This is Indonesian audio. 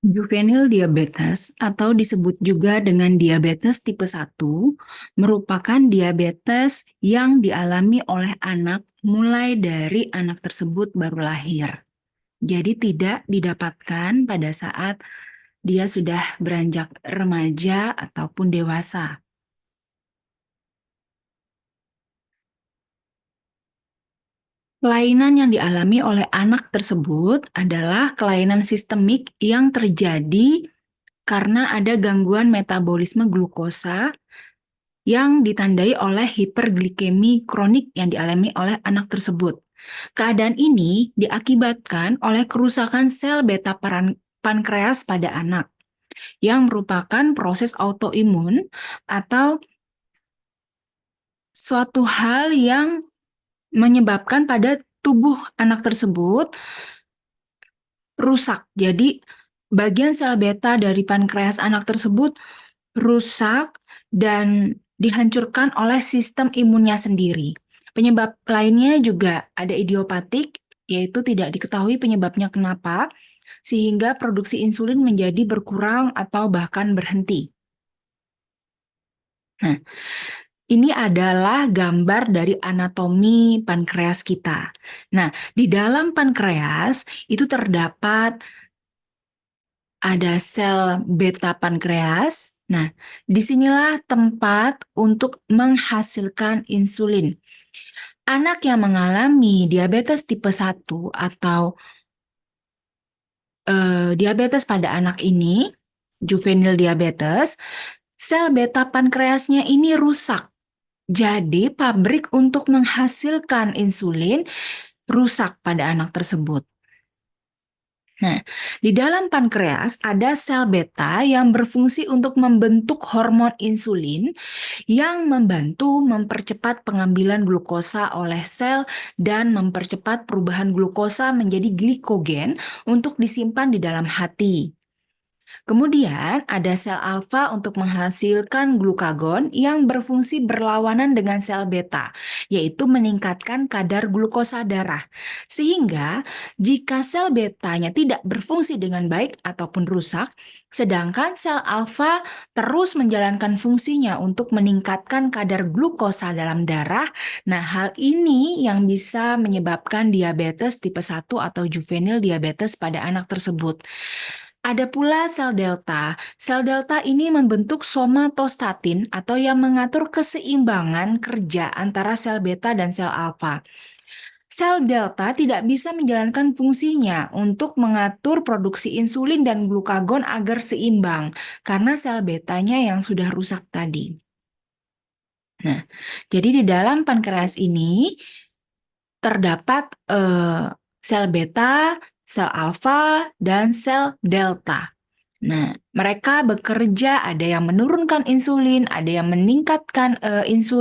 Juvenile diabetes atau disebut juga dengan diabetes tipe 1 merupakan diabetes yang dialami oleh anak mulai dari anak tersebut baru lahir. Jadi tidak didapatkan pada saat dia sudah beranjak remaja ataupun dewasa. Kelainan yang dialami oleh anak tersebut adalah kelainan sistemik yang terjadi karena ada gangguan metabolisme glukosa yang ditandai oleh hiperglikemi kronik yang dialami oleh anak tersebut. Keadaan ini diakibatkan oleh kerusakan sel beta pankreas pada anak, yang merupakan proses autoimun atau suatu hal yang menyebabkan pada tubuh anak tersebut rusak. Jadi, bagian sel beta dari pankreas anak tersebut rusak dan dihancurkan oleh sistem imunnya sendiri. Penyebab lainnya juga ada idiopatik, yaitu tidak diketahui penyebabnya kenapa, sehingga produksi insulin menjadi berkurang atau bahkan berhenti. Nah, ini adalah gambar dari anatomi pankreas kita. Nah, di dalam pankreas itu terdapat ada sel beta pankreas. Nah, disinilah tempat untuk menghasilkan insulin. Anak yang mengalami diabetes tipe 1 atau diabetes pada anak ini, juvenile diabetes, sel beta pankreasnya ini rusak. Jadi, pabrik untuk menghasilkan insulin rusak pada anak tersebut. Nah, di dalam pankreas ada sel beta yang berfungsi untuk membentuk hormon insulin yang membantu mempercepat pengambilan glukosa oleh sel dan mempercepat perubahan glukosa menjadi glikogen untuk disimpan di dalam hati. Kemudian ada sel alfa untuk menghasilkan glukagon yang berfungsi berlawanan dengan sel beta, yaitu meningkatkan kadar glukosa darah. Sehingga jika sel betanya tidak berfungsi dengan baik ataupun rusak, sedangkan sel alfa terus menjalankan fungsinya untuk meningkatkan kadar glukosa dalam darah. Nah, hal ini yang bisa menyebabkan diabetes tipe 1 atau juvenile diabetes pada anak tersebut. Ada pula sel delta. Sel delta ini membentuk somatostatin atau yang mengatur keseimbangan kerja antara sel beta dan sel alfa. Sel delta tidak bisa menjalankan fungsinya untuk mengatur produksi insulin dan glukagon agar seimbang karena sel betanya yang sudah rusak tadi. Nah, jadi di dalam pankreas ini terdapat sel beta, sel alfa, dan sel delta. Nah, mereka bekerja, ada yang menurunkan insulin, ada yang meningkatkan insulin.